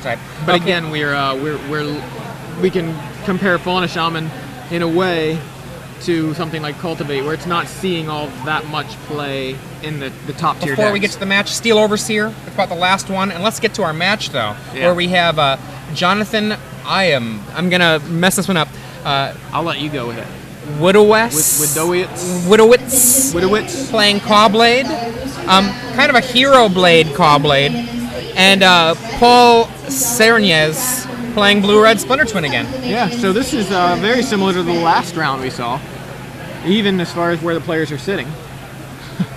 archetype. But again, we can compare Fauna Shaman in a way to something like Cultivate, where it's not seeing all that much play in the top tier Before decks. we get to the match, Steel Overseer, it's about the last one, and let's get to our match though, where we have Jonathan. I'm gonna mess this one up. I'll let you go with it. Wdowiasz playing Cawblade, kind of a Hero Blade Cawblade, and Paul Serignes playing Blue-Red Splinter Twin again. Yeah, so this is very similar to the last round we saw, even as far as where the players are sitting.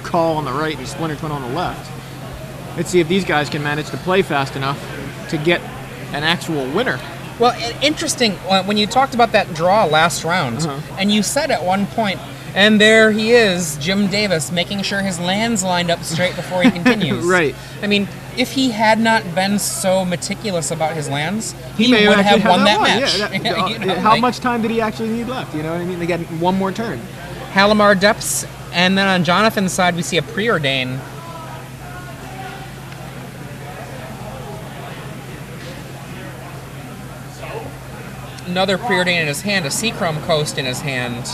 Call on the right and Splinter Twin on the left. Let's see if these guys can manage to play fast enough to get an actual winner. Well, interesting, when you talked about that draw last round, and you said at one point, and there he is, Jim Davis, making sure his lands lined up straight before he continues. Right. I mean, if he had not been so meticulous about his lands, he may would have won that one. match. Yeah, how much time did he actually need left? You know what I mean? They got one more turn. Halimar Depths, and then on Jonathan's side, we see a Preordain. Another Preordain in his hand, a Seachrome Coast in his hand.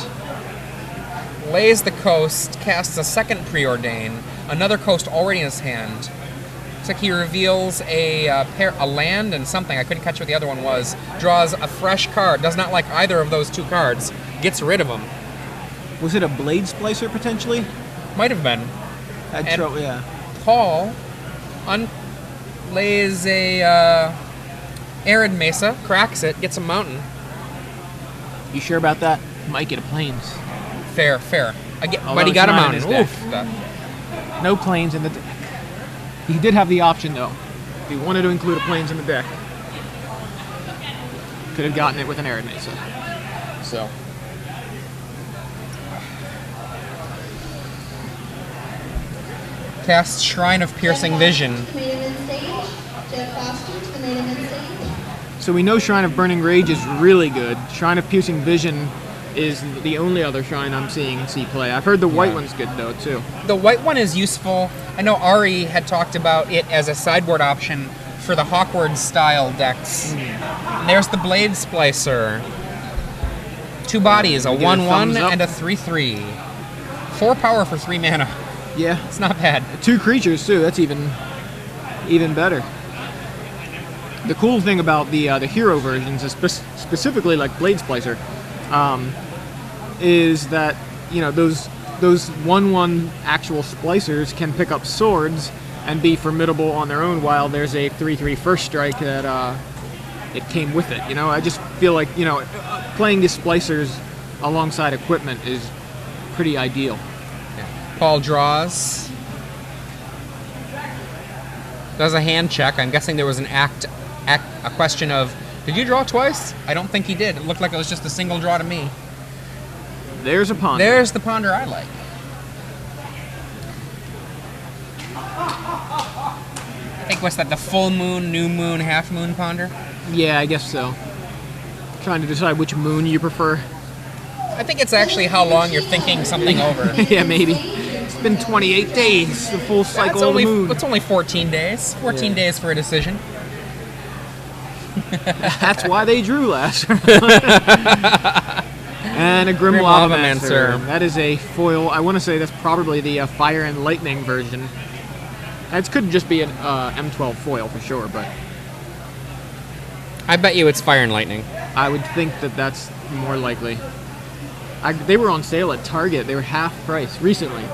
Lays the coast, casts a second Preordain, another coast already in his hand. Looks like he reveals a land and something. I couldn't catch what the other one was. Draws a fresh card, does not like either of those two cards, gets rid of them. Was it a Blade Splicer potentially? Might have been. Yeah. Paul lays a Arid Mesa, cracks it, gets a mountain. You sure about that? Might get a Plains. Fair. But he got a mountain. Oof. No Plains in the deck. He did have the option though. If he wanted to include a Plains in the deck, could have gotten it with an Arid Mesa. So. Casts Shrine of Piercing Vision. So we know Shrine of Burning Rage is really good. Shrine of Piercing Vision is the only other shrine I'm seeing see play. I've heard the white one's good though too. The white one is useful. I know Ari had talked about it as a sideboard option for the Hawkward style decks. And there's the Blade Splicer. 2 bodies, a 1/1 and a 3/3. 4 power for 3 mana. Yeah, it's not bad. 2 creatures too. That's even better. The cool thing about the hero versions, is specifically like Blade Splicer, is that those 1/1 actual splicers can pick up swords and be formidable on their own, while there's a 3/3 first strike that it came with it. I just feel like playing the splicers alongside equipment is pretty ideal. Yeah. Paul draws. Does a hand check. I'm guessing there was a question of, did you draw twice? I don't think he did. It looked like it was just a single draw to me. There's a ponder. There's the ponder I like. I think, what's that, the full moon, new moon, half moon ponder? Yeah, I guess so. Trying to decide which moon you prefer. I think it's actually how long you're thinking something over. Yeah, maybe. It's been 28 days, the full cycle of the moon. It's only 14 days. 14 days for a decision. That's why they drew last. And a Grim Lavamancer. That is a foil. I want to say that's probably the Fire and Lightning version. It could just be an M12 foil for sure, but I bet you it's Fire and Lightning. I would think that that's more likely. They were on sale at Target. They were half price recently.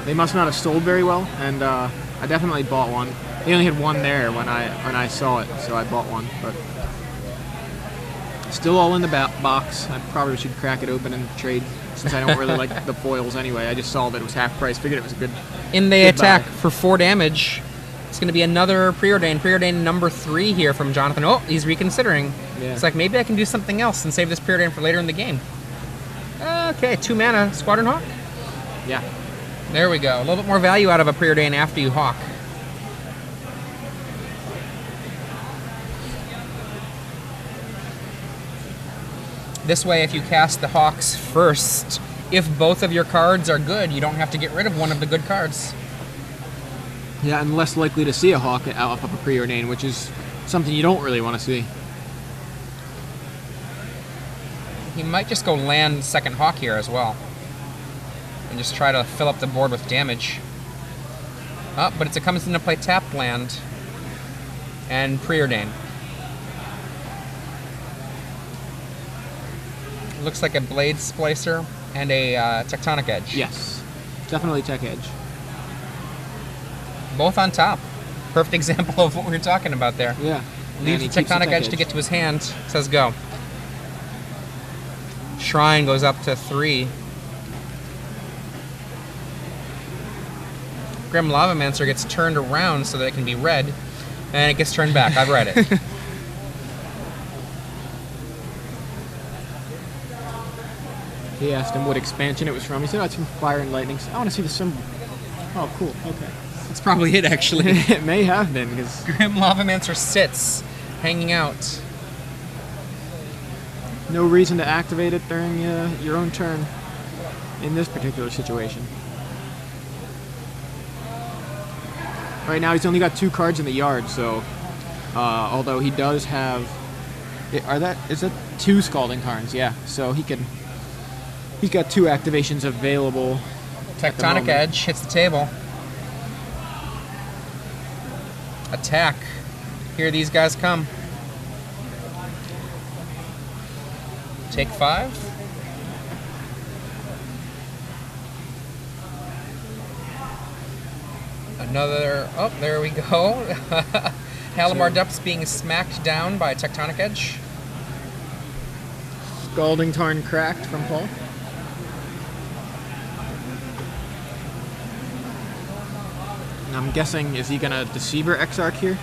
They must not have sold very well, and I definitely bought one. They only had one there when I saw it, so I bought one. But still all in the box. I probably should crack it open and trade, since I don't really like the foils anyway. I just saw that it was half price. Figured it was a good. In the attack for 4 damage. It's going to be another Preordain. Preordain number 3 here from Jonathan. Oh, he's reconsidering. Yeah. It's like, maybe I can do something else and save this Preordain for later in the game. Okay, 2 mana, Squadron Hawk? Yeah. There we go. A little bit more value out of a Preordain after you Hawk. This way, if you cast the Hawks first, if both of your cards are good, you don't have to get rid of one of the good cards. Yeah, I'm less likely to see a Hawk off of a Preordain, which is something you don't really want to see. He might just go land second Hawk here as well. And just try to fill up the board with damage. Oh, but it comes into play tapped land. And preordain. Looks like a Blade Splicer and a Tectonic Edge. Yes, definitely Tech Edge. Both on top. Perfect example of what we were talking about there. Yeah. Leaves the Tectonic Edge to get to his hand. Says go. Shrine goes up to 3. Grim Lavamancer gets turned around so that it can be read, and it gets turned back. I've read it. He asked him what expansion it was from. He said, oh, it's from Fire and Lightning. So I want to see the symbol. Oh, cool. Okay. That's probably it, actually. It may have been, because... Grim Lavamancer sits, hanging out. No reason to activate it during your own turn in this particular situation. Right now, he's only got 2 cards in the yard, so... although he does have... Is that 2 Scalding Tarns? Yeah, so he can... He's got 2 activations available. Tectonic Edge hits the table. Attack. Here these guys come. Take 5. Another... Oh, there we go. Halimar Depths being smacked down by Tectonic Edge. Scalding Tarn cracked from Paul. And I'm guessing, is he going to Deceiver Exarch here?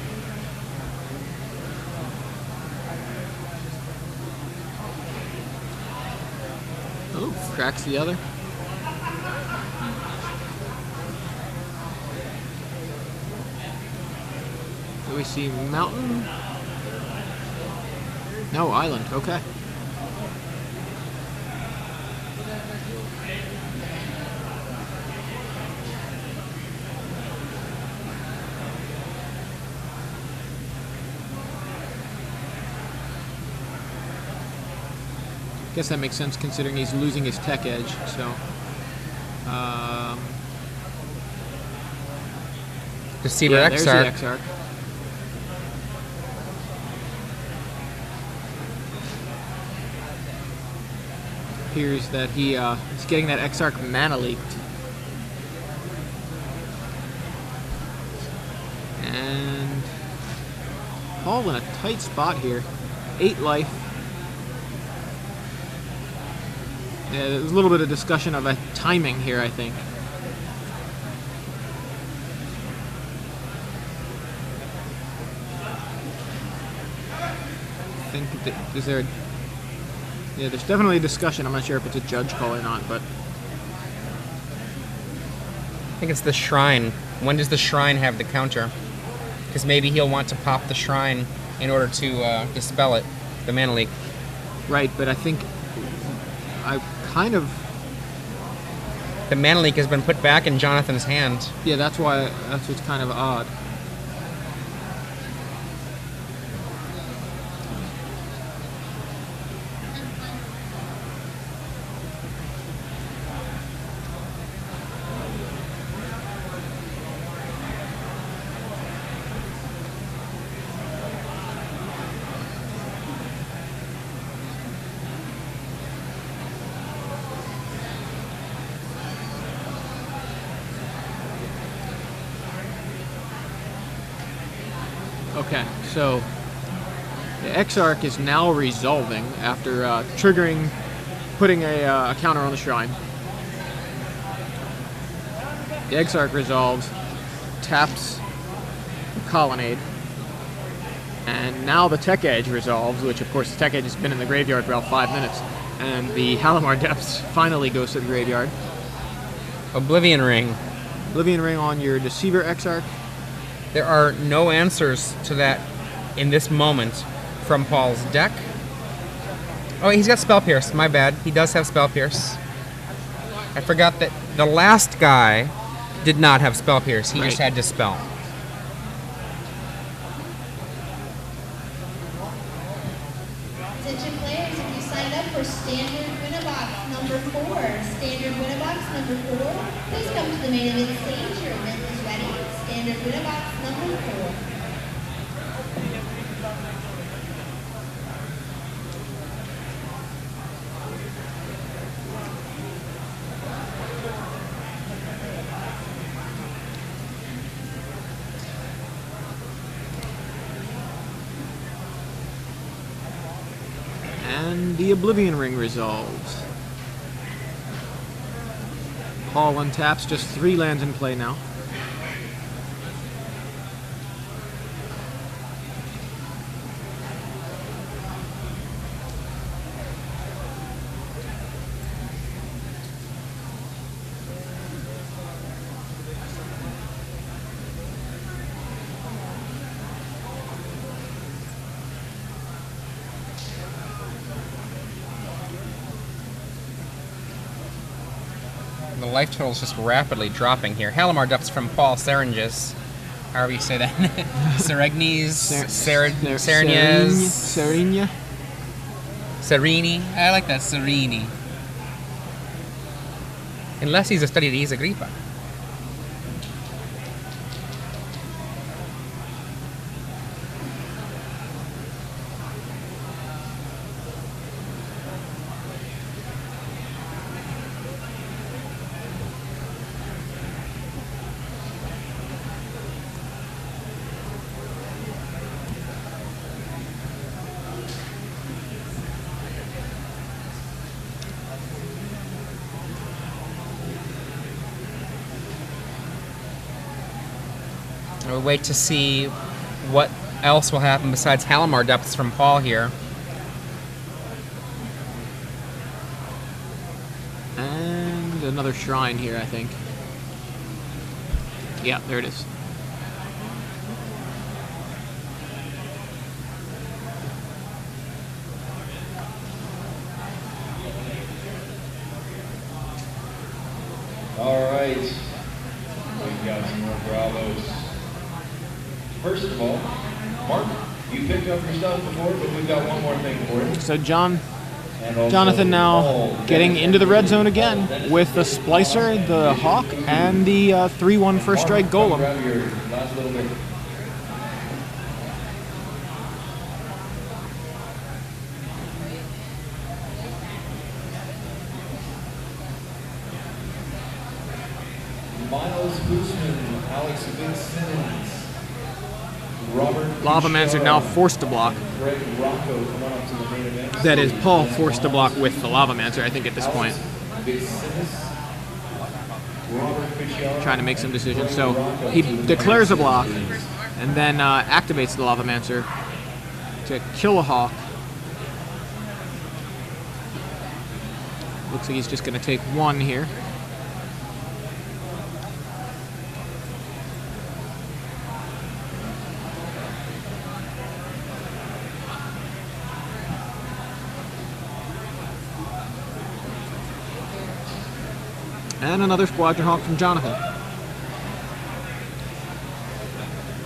Oh, cracks the other. Do we see mountain? No, island. Okay. Guess that makes sense considering he's losing his Tech Edge, so... Deceiver yeah, Exarch. There's the Exarch. Appears that he is getting that Exarch mana leaked. And... Paul in a tight spot here. 8 life. Yeah, there's a little bit of discussion of a timing here, I think. Is there... Yeah, there's definitely a discussion. I'm not sure if it's a judge call or not, but... I think it's the Shrine. When does the Shrine have the counter? Because maybe he'll want to pop the Shrine in order to dispel it, the mana leak. Right, but I think... I kind of... The mana leak has been put back in Jonathan's hand. Yeah, that's what's kind of odd. Okay, so the Exarch is now resolving after putting a counter on the Shrine. The Exarch resolves, taps the Colonnade, and now the Tech Edge resolves, which of course the Tech Edge has been in the graveyard for about 5 minutes, and the Halimar Depths finally goes to the graveyard. Oblivion Ring. Oblivion Ring on your Deceiver Exarch. There are no answers to that in this moment from Paul's deck. Oh, he's got Spell Pierce. My bad. He does have Spell Pierce. I forgot that the last guy did not have Spell Pierce. He just had Dispel. Attention players, if you signed up for Standard Wdowiasz number 4, Standard Wdowiasz number 4, please come to the main event stage. Your event is ready. Standard Wdowiasz number 4. And the Oblivion Ring resolves. Paul untaps, just 3 lands in play now. The life total is just rapidly dropping here. Halimar Depths from Paul Serignes. However you say that. Serignes. Serignes. Serignes. I like that. Serignes. Unless he's a study at Isagripa. We'll wait to see what else will happen besides Halimar Depths from Paul here. And another shrine here, I think. Yeah, there it is. All right. We've got some more bravos. First of all, Mark, you picked up your stuff before, but we've got one more thing for you. So Jonathan Also, now Paul getting into the red zone again with the Splicer, the Hawk, and the 3/1 first strike Golem. Grab your last little bit. Miles Boostman, Alex Simmons, Robert Lavamancer now forced to block. Greg Rocco come on up to the main event. That is, Paul forced to block with the Lavamancer, I think, at this point. Trying to make some decisions. So he declares a block and then activates the Lavamancer to kill a Hawk. Looks like he's just going to take 1 here. And another Squadron Hawk from Jonathan.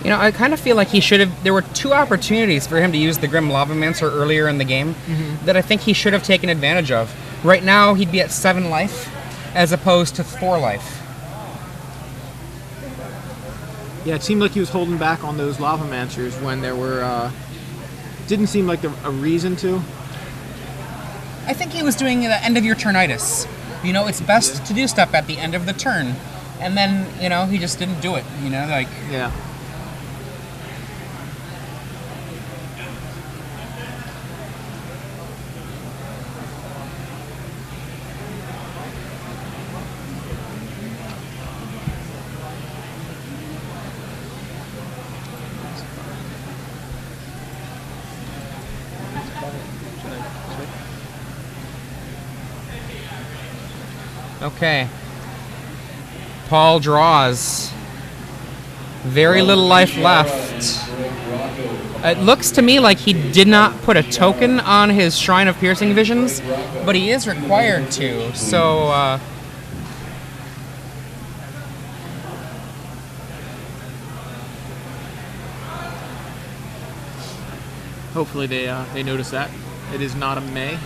You know, I kind of feel like he should have... There were 2 opportunities for him to use the Grim Lavamancer earlier in the game that I think he should have taken advantage of. Right now, he'd be at 7 life as opposed to 4 life. Yeah, it seemed like he was holding back on those Lavamancers when there were... didn't seem like a reason to. I think he was doing the end of your turnitis. You know, it's best to do stuff at the end of the turn. And then, you know, he just didn't do it, you know, like... Yeah. Okay. Paul draws. Very little life left. It looks to me like he did not put a token on his Shrine of Piercing Visions, but he is required to, so... Hopefully they notice that. It is not a May.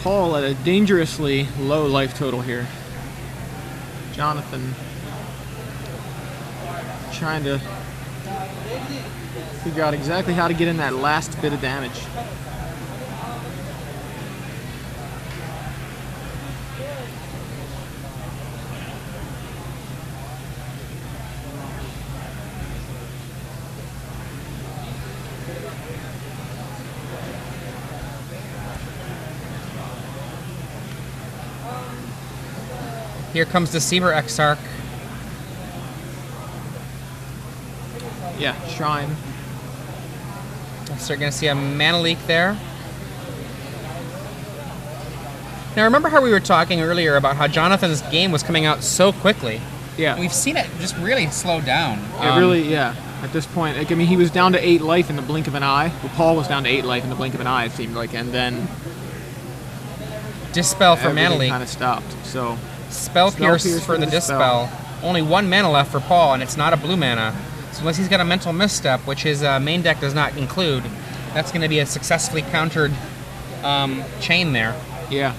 Paul at a dangerously low life total here. Jonathan trying to figure out exactly how to get in that last bit of damage. Here comes the Deceiver Exarch. Yeah, Shrine. So you're going to see a mana leak there. Now remember how we were talking earlier about how Jonathan's game was coming out so quickly? Yeah. We've seen it just really slow down. It really, yeah. At this point, like, I mean, he was down to 8 life in the blink of an eye. Well, Paul was down to 8 life in the blink of an eye, it seemed like, and then Dispel for mana leak. kind of stopped. So Spell Pierce for the Dispel. Only 1 mana left for Paul, and it's not a blue mana. So unless he's got a Mental Misstep, which his main deck does not include, that's going to be a successfully countered chain there. yeah,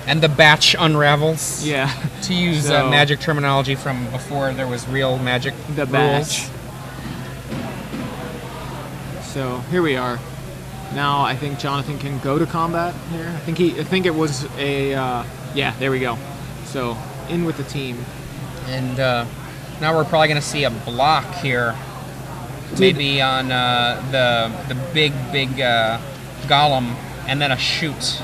And the batch unravels. yeah. To use So- magic terminology from before there was real magic The rules. batch. So here we are. Now I think Jonathan can go to combat here. I think it was a yeah. There we go. So in with the team. And now we're probably going to see a block here. Dude. Maybe on the big golem, and then a shoot.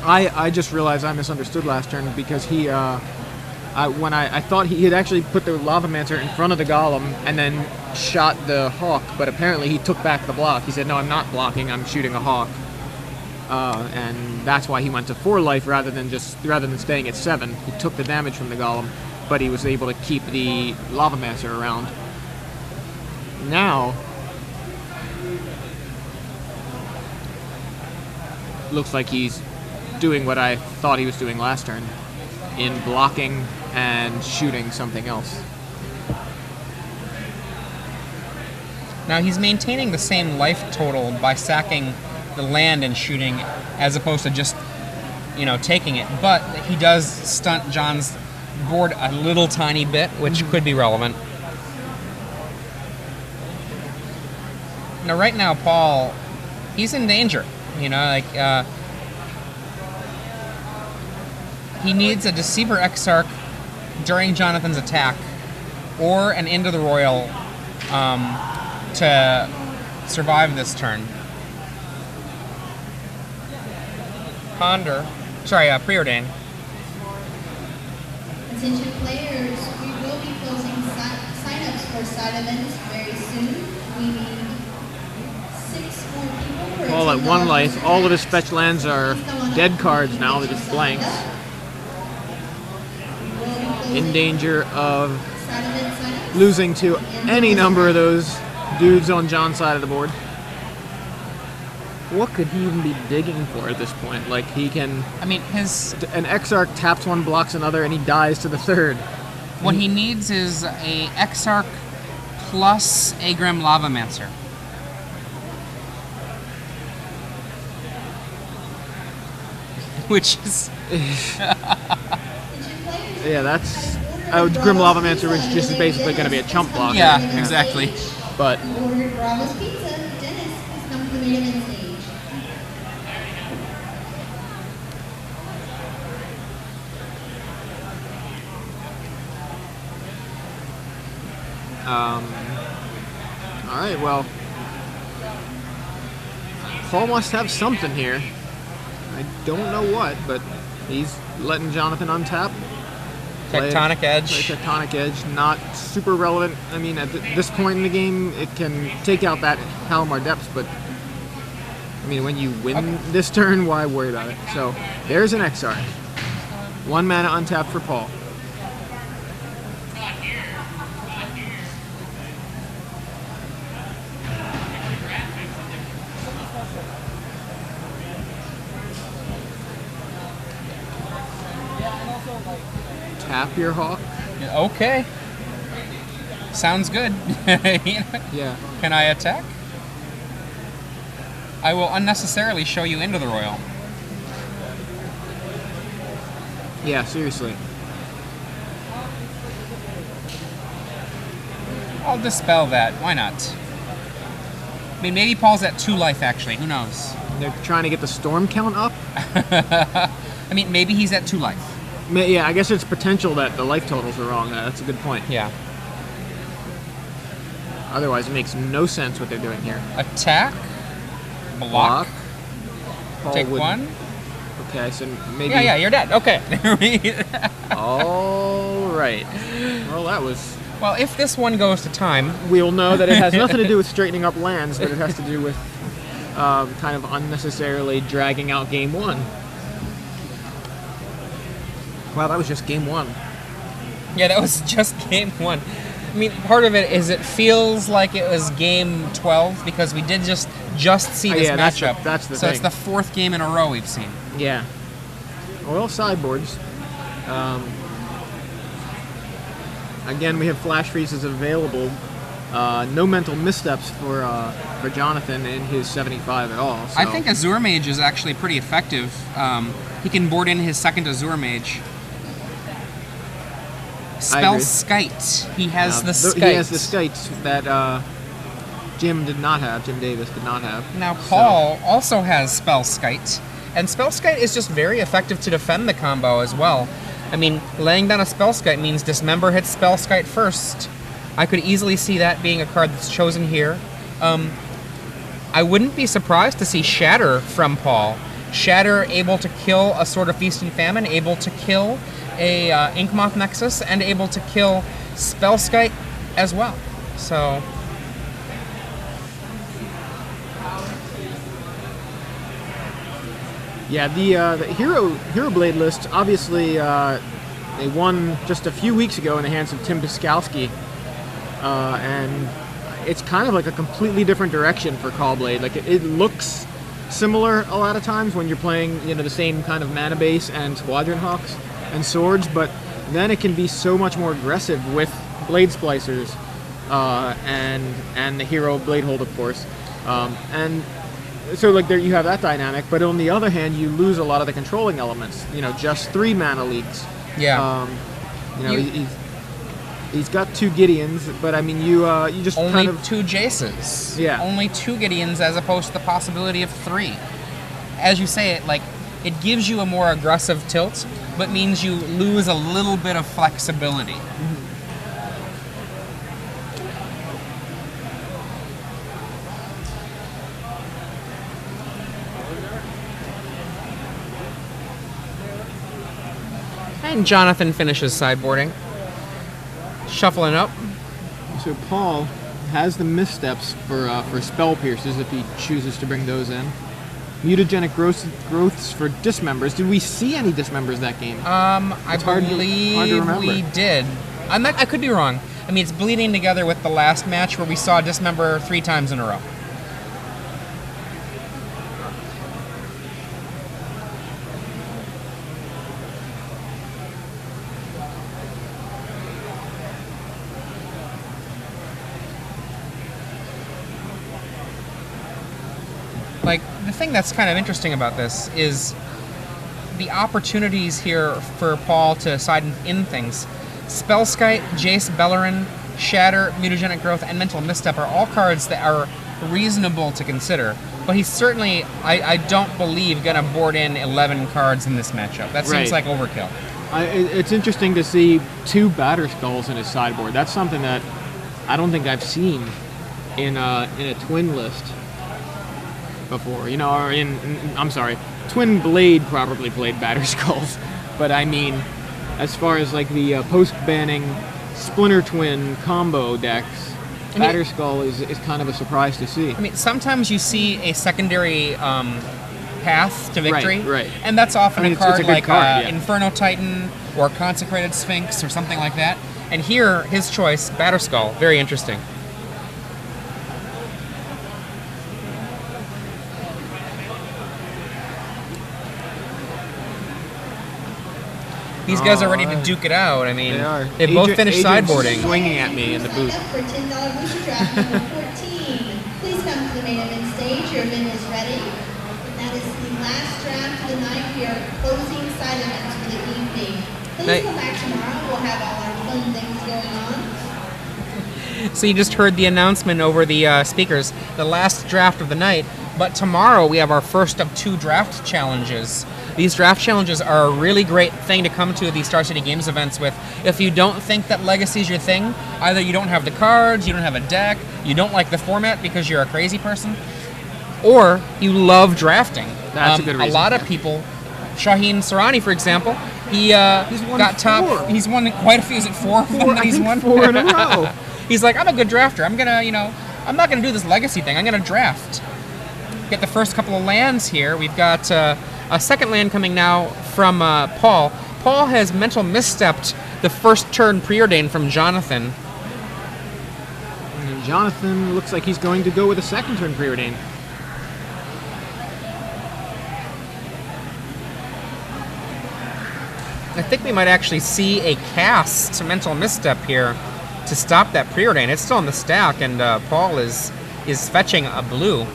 I just realized I misunderstood last turn because he when I thought he had actually put the Lavamancer in front of the Golem and then shot the Hawk, but apparently he took back the block. He said, "No, I'm not blocking. I'm shooting a Hawk," and that's why he went to 4 life rather than staying at 7. He took the damage from the Golem, but he was able to keep the Lavamancer around. Now, looks like he's doing what I thought he was doing last turn, in blocking and shooting something else. Now he's maintaining the same life total by sacking the land and shooting, as opposed to just, taking it. But he does stunt John's board a little tiny bit, which could be relevant. Now, right now, Paul, he's in danger. He needs a Deceiver Exarch during Jonathan's attack, or an Into the Royal to survive this turn. Preordain. Attention players, we will be closing sign-ups for side events very soon. We need 6 more people for Paul at $10 1 life. All of his tournament. fetch lands are Please come on dead up. cards now, they're Get just yourself blanks. signed up. We will be closing In danger of side event sign-ups. losing to any number of those dudes on John's side of the board. What could he even be digging for at this point? Like, he can... I mean, An Exarch taps 1, blocks another, and he dies to the 3rd. what he needs is a Exarch plus a Grim Lavamancer. Which is... Yeah, that's... Grim Lavamancer was just basically going to be a chump block. Yeah, exactly. But You ordered Bravo's Pizza. Dennis, please come to the main event stage. alright, well... Paul must have something here. I don't know what, but he's letting Jonathan untap. Tectonic Edge. Play Tectonic Edge, not super relevant. I mean, at this point in the game, it can take out that Halimar Depths, but I mean, when you win this turn, why worry about it? So, there's an Exarch. 1 mana untapped for Paul. tap your hawk. Okay. Sounds good. Yeah. Can I attack? I will unnecessarily show you into the royal. Yeah, seriously. I'll dispel that. Why not? I mean, maybe Paul's at 2 life, actually. Who knows? They're trying to get the storm count up. I mean, maybe he's at 2 life. Yeah, I guess it's potential that the life totals are wrong. That's a good point. Yeah. Otherwise, it makes no sense what they're doing here. Attack. Block. Paul Take would- 1. Okay, so maybe... Yeah, you're dead. Okay. All right. Well, that was... Well, if this one goes to time... We'll know that it has nothing to do with straightening up lands, but it has to do with kind of unnecessarily dragging out game 1. Wow, that was just game 1. Yeah, that was just game 1. I mean, part of it is it feels like it was game 12 because we did just see this matchup. That's the so thing. it's the 4th game in a row we've seen. Yeah. Well, sideboards. Again, we have flash freezes available. No mental missteps for Jonathan in his 75 at all. So. I think Azure Mage is actually pretty effective. He can board in his 2nd Azure Mage. Spell Skite. He has the Skite. He has the Skites that Jim did not have. Jim Davis did not have. Now Paul also has Spell Skite. And Spell Skite is just very effective to defend the combo as well. I mean, laying down a Spell Skite means Dismember hits Spell Skite first. I could easily see that being a card that's chosen here. I wouldn't be surprised to see Shatter from Paul. Shatter able to kill a Sword of Feast and Famine, able to kill a Inkmoth Nexus, and able to kill Spell Skite as well. So... Yeah, the Hero Blade list, obviously, they won just a few weeks ago in the hands of Tim Piskalski, and it's kind of like a completely different direction for Callblade. Like it looks similar a lot of times when you're playing, the same kind of mana base and Squadron Hawks and swords, but then it can be so much more aggressive with Blade Splicers and the Hero Blade Hold, of course, and. So like there you have that dynamic, but on the other hand, you lose a lot of the controlling elements. Just 3 mana leaks. Yeah. He's got 2 Gideons, but I mean you just only kind of 2 Jaces. Yeah. Only 2 Gideons as opposed to the possibility of 3. As you say it, like it gives you a more aggressive tilt, but means you lose a little bit of flexibility. And Jonathan finishes sideboarding. Shuffling up. So Paul has the missteps for Spell Pierces if he chooses to bring those in. Mutagenic growths for Dismembers. Did we see any Dismembers that game? I believe we did. I could be wrong. I mean, it's bleeding together with the last match where we saw Dismember 3 times in a row. Like, the thing that's kind of interesting about this is the opportunities here for Paul to side in things. Spellskite, Jace Bellerin, Shatter, Mutagenic Growth, and Mental Misstep are all cards that are reasonable to consider. But he's certainly, I don't believe, going to board in 11 cards in this matchup. That seems like overkill. It's interesting to see 2 Batterskulls in his sideboard. That's something that I don't think I've seen in a twin list before, or I'm sorry, Twin Blade probably played Batterskulls, but I mean, as far as like the post-banning Splinter Twin combo decks, Batterskull is kind of a surprise to see. I mean, sometimes you see a secondary path to victory, right. And that's often a card like card, Inferno Titan or Consecrated Sphinx or something like that. And here, his choice, Batterskull, very interesting. These guys are ready to duke it out. I mean, They are. they both finished Adrian's sideboarding. swinging at me in the booth. Sign up for a $10 booster draft number 14. Please come to the main event stage. Your event is ready. And that is the last draft of the night. We are closing side events for the evening. Please come back tomorrow. We'll have all our fun things going on. So you just heard the announcement over the speakers, the last draft of the night. But tomorrow we have our first of 2 draft challenges. These draft challenges are a really great thing to come to these Star City Games events with. If you don't think that Legacy is your thing, either you don't have the cards, you don't have a deck, you don't like the format because you're a crazy person, or you love drafting. That's a good reason. A lot of people, Shaheen Sarani, for example, he won got top. 4. He's won quite a few. Is it 4 of them that he's won? 4 in a row. He's like, I'm a good drafter. I'm gonna, I'm not gonna do this Legacy thing. I'm gonna draft. Get the first couple of lands here. We've got a second land coming now from Paul. Paul has mental misstepped the first turn preordain from Jonathan. And Jonathan looks like he's going to go with a second turn preordain. I think we might actually see a cast mental misstep here to stop that preordain. It's still in the stack, and Paul is fetching a blue.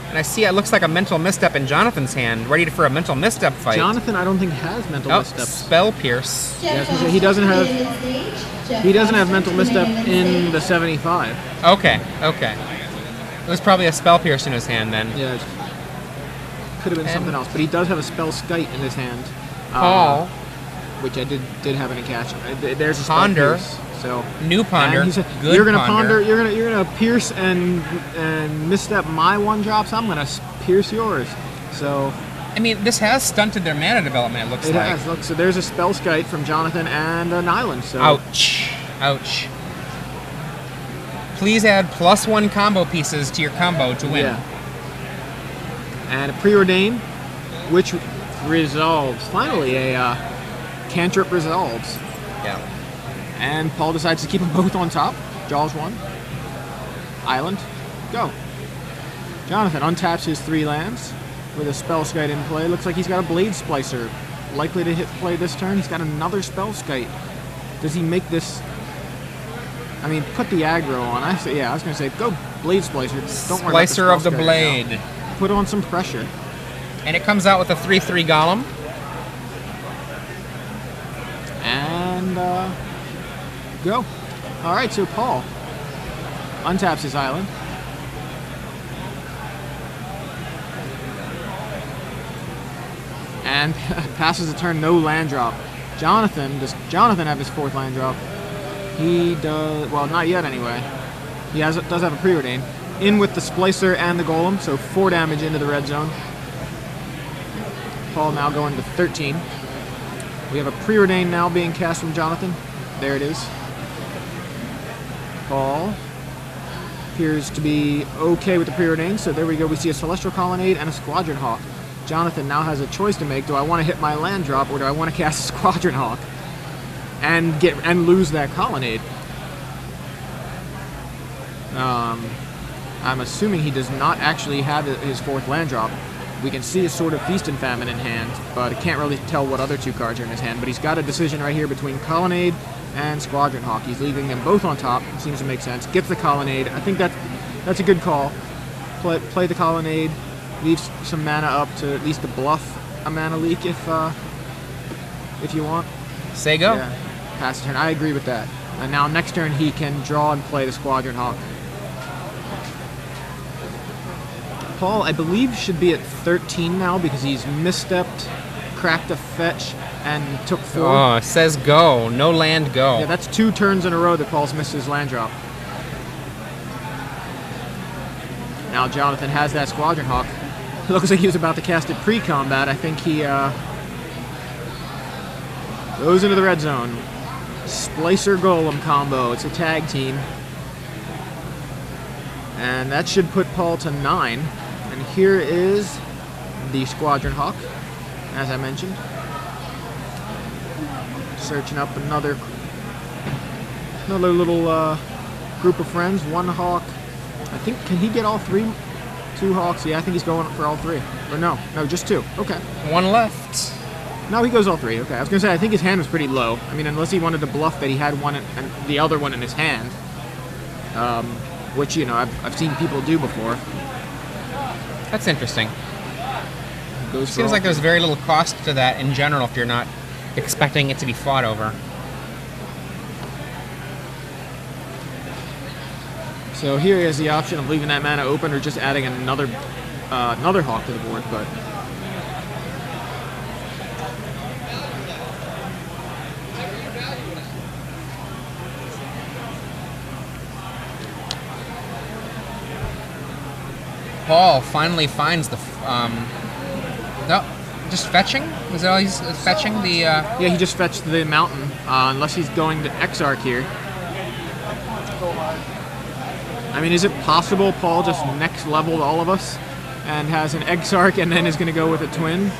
And I see it looks like a mental misstep in Jonathan's hand, ready for a mental misstep fight. Jonathan, I don't think has mental missteps. Spell Pierce. Yeah, I was gonna say, he doesn't have mental misstep in the 75. Okay. It was probably a Spell Pierce in his hand then. Yeah, it could have been something else, but he does have a spell skite in his hand. Paul. Which I did have in a catch. There's a spell Ponder. pierce, so New Ponder. and he said, Good you're gonna Ponder. you're gonna pierce and misstep my 1-drops. I'm gonna pierce yours. So I mean, this has stunted their mana development, it looks it like. has. Look, so there's a spell skite from Jonathan and an island. So Ouch. Please add +1 combo pieces to your combo to win. yeah. And a preordain, which resolves. Finally, a cantrip resolves. Yeah. And Paul decides to keep them both on top. Draws 1. Island. Go. Jonathan untaps his 3 lands with a spell skite in play. Looks like he's got a blade splicer. Likely to hit play this turn. He's got another spell skite. Does he make this? I mean, put the aggro on. I was gonna say go blade splicer. Don't worry about the Splicer of the spell skite Blade. now. Put on some pressure. And it comes out with a 3/3 Golem. And go. All right, so Paul untaps his island. And passes the turn, no land drop. Does Jonathan have his 4th land drop? He does, well, not yet anyway. He does have a preordain. In with the Splicer and the Golem, so 4 damage into the red zone. Paul now going to 13. We have a preordain now being cast from Jonathan. There it is. Paul appears to be okay with the preordain, so there we go. We see a Celestial Colonnade and a Squadron Hawk. Jonathan now has a choice to make. Do I want to hit my land drop, or do I want to cast a Squadron Hawk and lose that Colonnade? I'm assuming he does not actually have his 4th land drop. We can see a sort of Feast and Famine in hand, but I can't really tell what other 2 cards are in his hand. But he's got a decision right here between Colonnade and Squadron Hawk. He's leaving them both on top. Seems to make sense. Gets the Colonnade. I think that's a good call. Play the Colonnade. Leaves some mana up to at least to bluff a mana leak if you want. Say go. Yeah. Pass the turn. I agree with that. And now next turn he can draw and play the Squadron Hawk. Paul, I believe, should be at 13 now because he's misstepped, cracked a fetch, and took 4. Oh, it says go. No land go. Yeah, that's 2 turns in a row that Paul's missed his land drop. Now Jonathan has that Squadron Hawk. It looks like he was about to cast it pre-combat. I think he goes into the red zone. Splicer Golem combo. It's a tag team. And that should put Paul to 9. And here is the Squadron Hawk, as I mentioned. Searching up another little group of friends. 1 Hawk. I think, can he get all 3? 2 Hawks. Yeah, I think he's going for all 3. Or no, just 2. Okay. 1 left. No, he goes all three. Okay, I was gonna say I think his hand was pretty low. I mean, unless he wanted to bluff that he had one and the other one in his hand, which you know I've seen people do before. That's interesting. Goes for Seems all like there's three. very little cost to that in general if you're not expecting it to be fought over. So here he has the option of leaving that mana open or just adding another hawk to the board, but. Paul finally finds the. No, just fetching? Is that all he's fetching? The. Yeah, he just fetched the mountain, unless he's going to Exarch here. I mean, is it possible Paul just next leveled all of us and has an Exarch and then is going to go with a twin?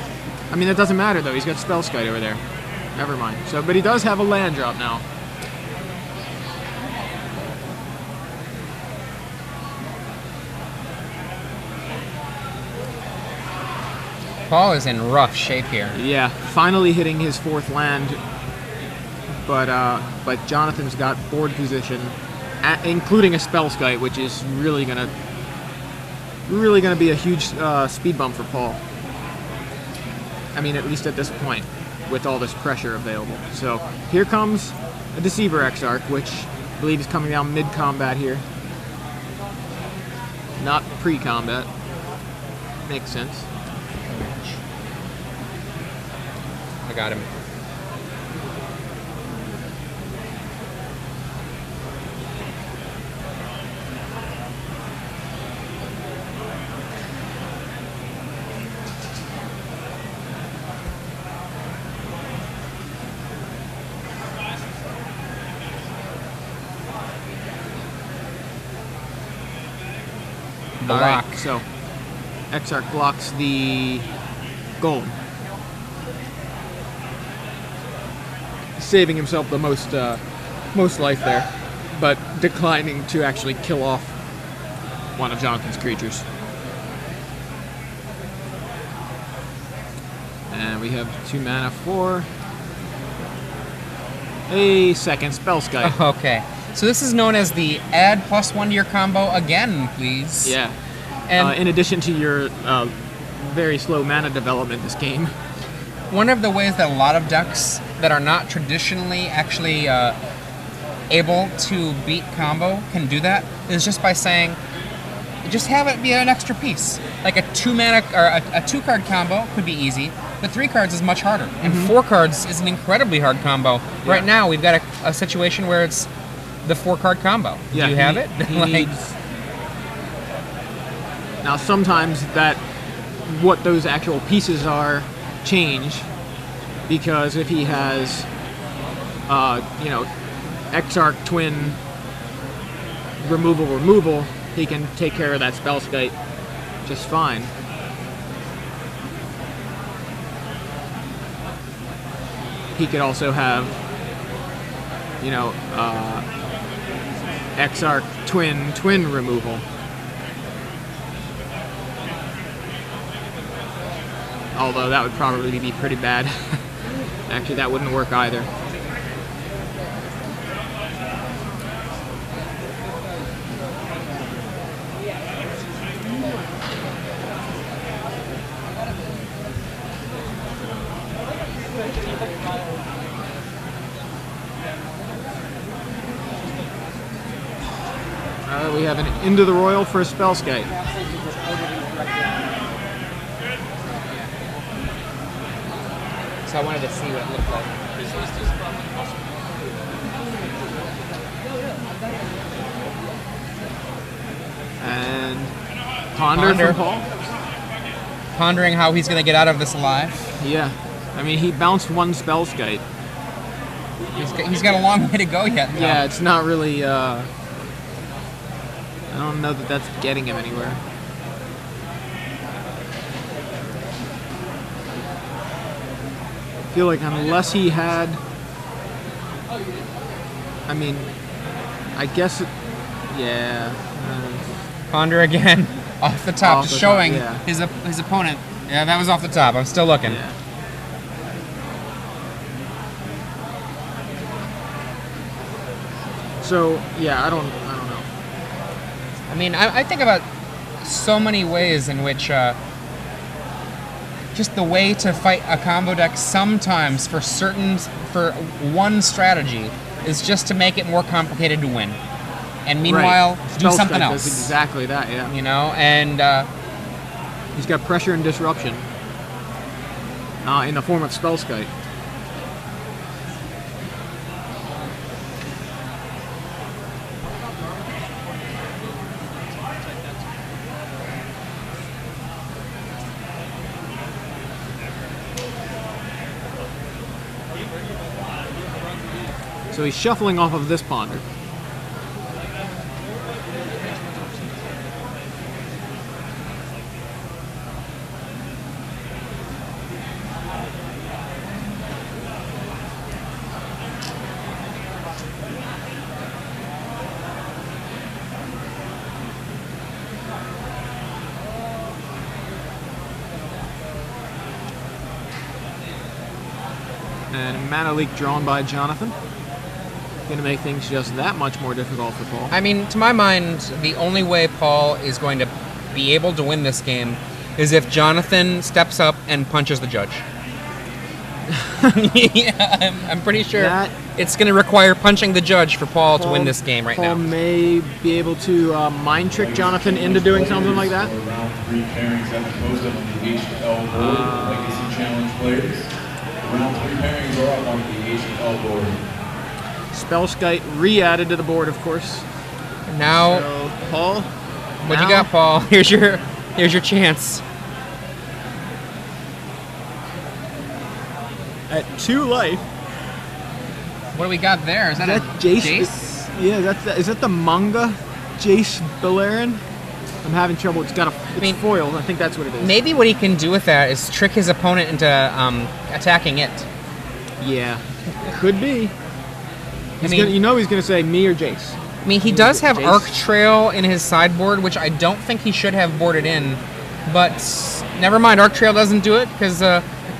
I mean, that doesn't matter, though. He's got Spellskite over there. Never mind. So, but he does have a land drop now. Paul is in rough shape here. Yeah, finally hitting his fourth land, but Jonathan's got board position, including a Spellskite, which is really gonna be a huge speed bump for Paul. I mean, at least at this point, with all this pressure available. So here comes a Deceiver Exarch, which I believe is coming down mid-combat here, not pre-combat. Makes sense. I got him. Block. Alright, so Exarch blocks the gold, saving himself the most life there, but declining to actually kill off one of Jonathan's creatures. And we have 2 mana for a second Spellskite. Okay. So this is known as the add +1 to your combo again, please. Yeah. And In addition to your very slow mana development this game. one of the ways that a lot of decks that are not traditionally actually able to beat combo can do that is just by saying, just have it be an extra piece. Like a 2 mana or a 2-card combo could be easy, but 3 cards is much harder, and 4 cards is an incredibly hard combo. Yeah. Right now, we've got a situation where it's the 4-card combo. Yeah, Do you have it? he Like, needs- Now sometimes what those actual pieces are change, because if he has Exarch twin removal, he can take care of that Spellskite just fine. He could also have Exarch twin removal. Although that would probably be pretty bad. Actually, that wouldn't work either. We have an Into the Royal for a Spellskite. so I wanted to see what it looked like. And Ponder from Paul. Pondering how he's going to get out of this alive. Yeah. I mean, he bounced one Spellskite. He's got a long way to go yet, though. Yeah, it's not really, I don't know that that's getting him anywhere. I feel like unless he had, I mean, I guess, yeah. Ponder again, off the top, Off just the top, showing yeah. his opponent. Yeah, that was off the top. I'm still looking. Yeah. So yeah, I don't know. I mean, I think about so many ways in which just the way to fight a combo deck sometimes for one strategy is just to make it more complicated to win. And meanwhile, right. do something else. Does exactly that, yeah. You know, and he's got pressure and disruption in the form of Spellskite. So he's shuffling off of this ponder. And mana leak drawn by Jonathan. Going to make things just that much more difficult for Paul. I mean, to my mind, the only way Paul is going to be able to win this game is if Jonathan steps up and punches the judge. Yeah, I'm pretty sure it's going to require punching the judge for Paul to win this game right now. Paul may be able to mind trick Jonathan into doing something like that. Round 3 pairings at the post up on the HL board. Legacy Challenge players. Round 3 pairings are up on the HL board. Spellskite re-added to the board, of course. Now, so, Paul, what you got, Paul? Here's your chance. At 2 life. What do we got there? Is that a Jace? Jace? Yeah, is that the manga Jace Beleren? I'm having trouble. It's foiled. I think that's what it is. Maybe what he can do with that is trick his opponent into attacking it. Yeah, could be. He's he's going to say me or Jace. I mean, he does have Jace. Arc Trail in his sideboard, which I don't think he should have boarded in. But never mind, Arc Trail doesn't do it, because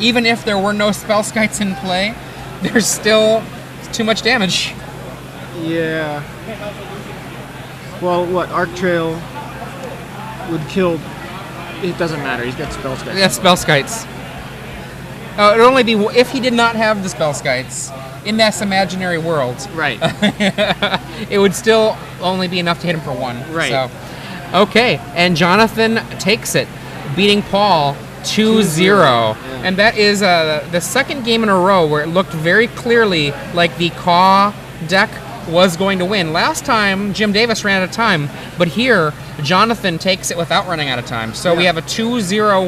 even if there were no Spellskites in play, there's still too much damage. Yeah. Well, what? Arc Trail would kill... It doesn't matter, he's got Spellskites. Yeah, Spellskites. It would only be if he did not have the Spellskites in this imaginary world. Right. It would still only be enough to hit him for 1. Right. So, okay, and Jonathan takes it, beating Paul 2-0. Yeah. And that is the second game in a row where it looked very clearly like the Caw deck was going to win. Last time, Jim Davis ran out of time, but here, Jonathan takes it without running out of time. So we have a 2-0 win.